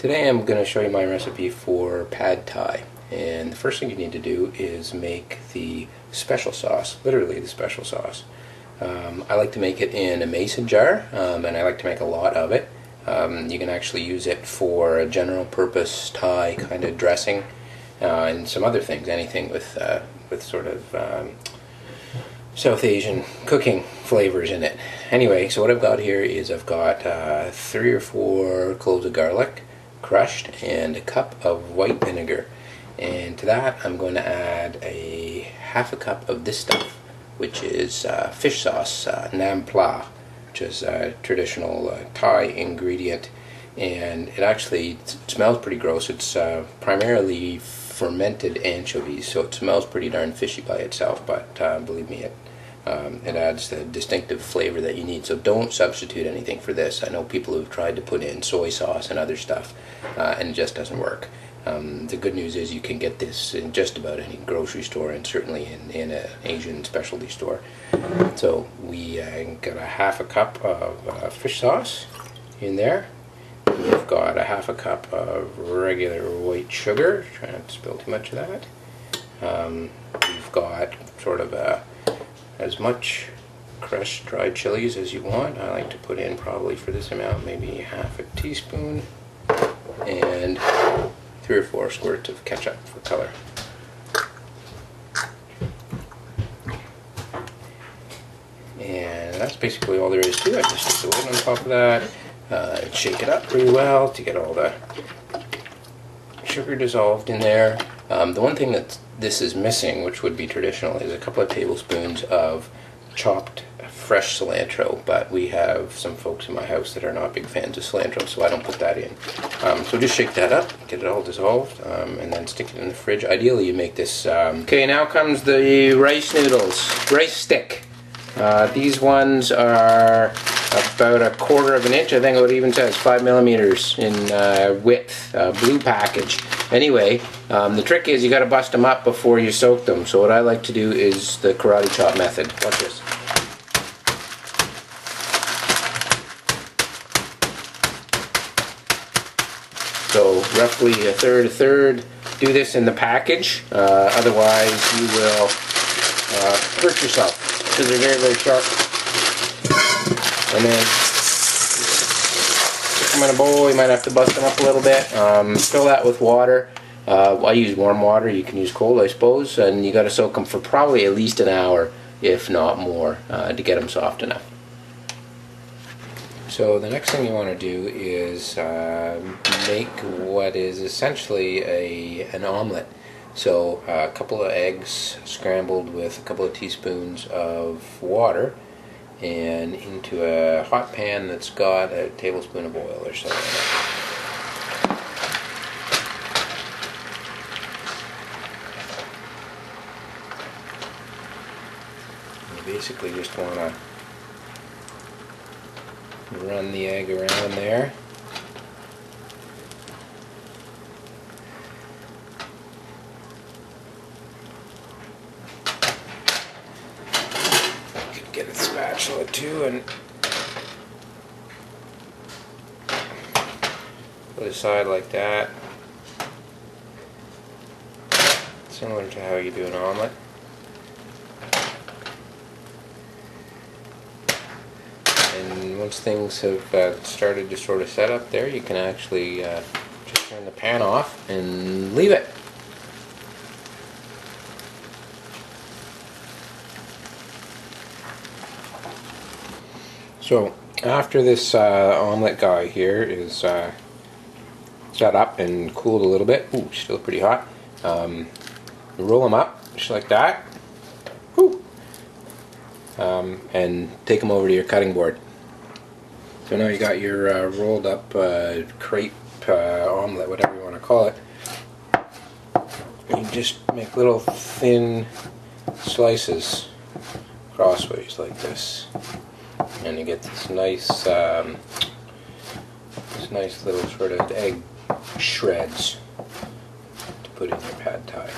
Today I'm going to show you my recipe for pad thai, and the first thing you need to do is make the special sauce, literally the special sauce. I like to make it in a mason jar, and I like to make a lot of it. You can actually use it for a general purpose Thai kind of dressing and some other things, anything with sort of South Asian cooking flavors in it. Anyway, so what I've got here is I've got 3 or 4 cloves of garlic crushed and a cup of white vinegar, and to that I'm going to add a half a cup of this stuff, which is fish sauce, nam pla, which is a traditional Thai ingredient, and it actually smells pretty gross. It's primarily fermented anchovies, so it smells pretty darn fishy by itself, but believe me, it adds the distinctive flavor that you need. So don't substitute anything for this. I know people who've tried to put in soy sauce and other stuff, and it just doesn't work. The good news is you can get this in just about any grocery store, and certainly in an Asian specialty store. So we got a half a cup of fish sauce in there. We've got a half a cup of regular white sugar. Try not to spill too much of that. We've got sort of as much crushed dried chilies as you want. I like to put in, probably for this amount, maybe half a teaspoon, and 3 or 4 squirts of ketchup for color. And that's basically all there is to it. Just stick the lid on top of that, shake it up really well to get all the sugar dissolved in there. The one thing that this is missing, which would be traditional, is a couple of tablespoons of chopped fresh cilantro, but we have some folks in my house that are not big fans of cilantro, so I don't put that in. So just shake that up, get it all dissolved, and then stick it in the fridge. Ideally you make this... Okay, now comes the rice noodles, rice stick. These ones are about 1/4 of an inch, I think it even says 5 millimeters in width, blue package. Anyway, the trick is you got to bust them up before you soak them. So what I like to do is the karate chop method. Watch this. So roughly a third. Do this in the package, otherwise you will hurt yourself, because they're very, very sharp. And then stick them in a bowl. You might have to bust them up a little bit. Fill that with water. I use warm water. You can use cold, I suppose. And you got to soak them for probably at least an hour, if not more, to get them soft enough. So the next thing you want to do is make what is essentially an omelet. So a couple of eggs scrambled with a couple of teaspoons of water, and into a hot pan that's got a tablespoon of oil or so in it. You basically just want to run the egg around there. Get a spatula too and put it aside like that, similar to how you do an omelet. And once things have started to sort of set up there, you can actually just turn the pan off and leave it. So after this omelet guy here is set up and cooled a little bit, ooh, still pretty hot, roll them up just like that, and take them over to your cutting board. So now you got your rolled up crepe omelet, whatever you want to call it. You just make little thin slices crossways like this, and you get this nice little sort of egg shreds to put in your pad thai.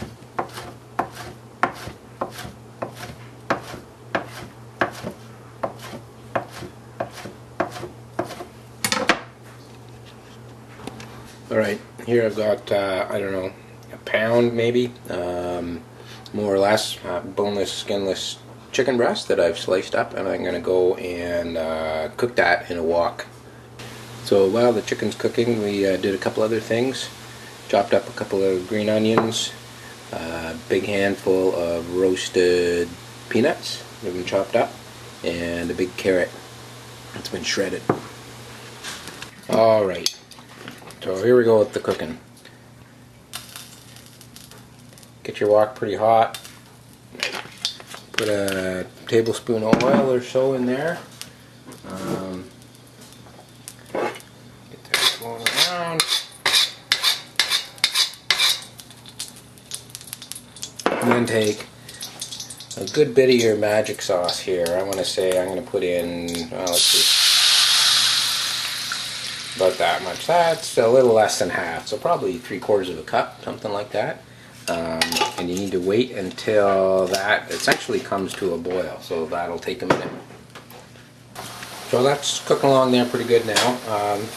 Alright, here I've got, I don't know, a pound maybe, more or less, boneless, skinless chicken breast that I've sliced up, and I'm going to go and cook that in a wok. So while the chicken's cooking, we did a couple other things. Chopped up a couple of green onions, a big handful of roasted peanuts that have been chopped up, and a big carrot that's been shredded. Alright, so here we go with the cooking. Get your wok pretty hot. Put a tablespoon of oil or so in there. Get that going around. And then take a good bit of your magic sauce here. I want to say I'm going to put in, let's see, about that much. That's a little less than half, so probably 3/4 of a cup, something like that. And you need to wait until that essentially comes to a boil, so that'll take a minute. So that's cooking along there pretty good now.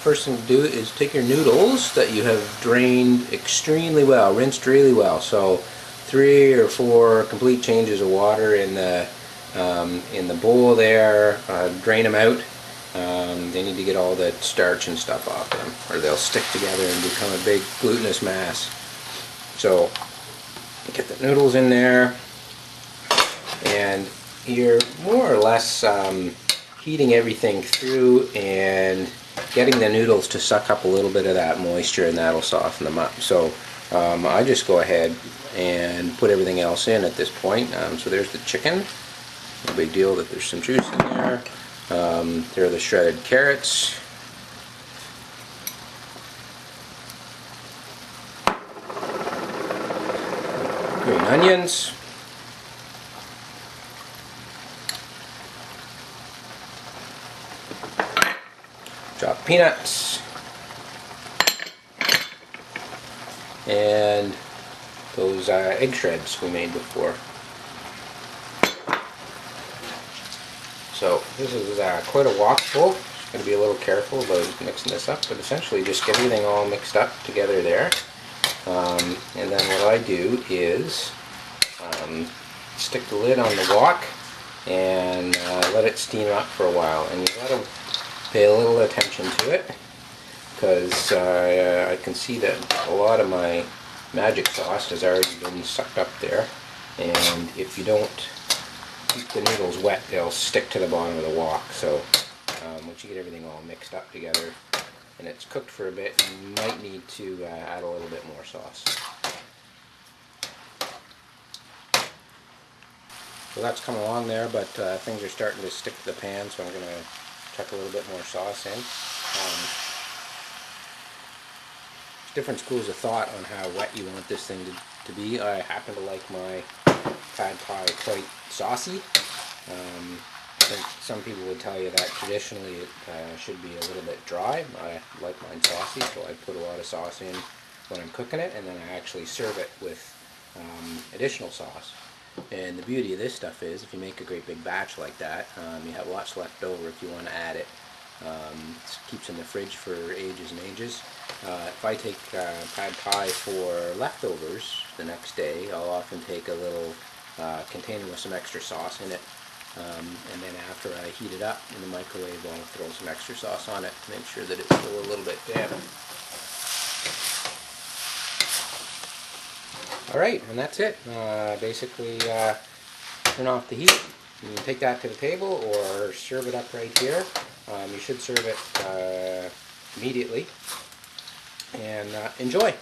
First thing to do is take your noodles that you have drained extremely well, rinsed really well. So 3 or 4 complete changes of water in the bowl there. Drain them out. They need to get all the starch and stuff off them, or they'll stick together and become a big glutinous mass. So get the noodles in there, and you're more or less heating everything through and getting the noodles to suck up a little bit of that moisture, and that'll soften them up. So I just go ahead and put everything else in at this point. So there's the chicken. No big deal that there's some juice in there. There are the shredded carrots. Green onions. Chopped peanuts. And those egg shreds we made before. So this is quite a wok full. Just going to be a little careful about mixing this up, but essentially just get everything all mixed up together there. And then what I do is stick the lid on the wok and let it steam up for a while. And you've got to pay a little attention to it, because I can see that a lot of my magic sauce has already been sucked up there, and if you don't keep the noodles wet, they'll stick to the bottom of the wok. So once you get everything all mixed up together and it's cooked for a bit, you might need to add a little bit more sauce. So that's coming along there, but things are starting to stick to the pan, so I'm going to chuck a little bit more sauce in. There's different schools of thought on how wet you want this thing to be. I happen to like my pad thai quite saucy. I think some people would tell you that traditionally it should be a little bit dry. I like mine saucy, so I put a lot of sauce in when I'm cooking it, and then I actually serve it with additional sauce. And the beauty of this stuff is, if you make a great big batch like that, you have lots left over if you want to add it. It keeps in the fridge for ages and ages. If I take pad thai for leftovers the next day, I'll often take a little container with some extra sauce in it, and then after I heat it up in the microwave, I'll throw some extra sauce on it to make sure that it's still a little bit damp. Alright, and that's it. Basically, turn off the heat. You can take that to the table or serve it up right here. You should serve it immediately, and enjoy.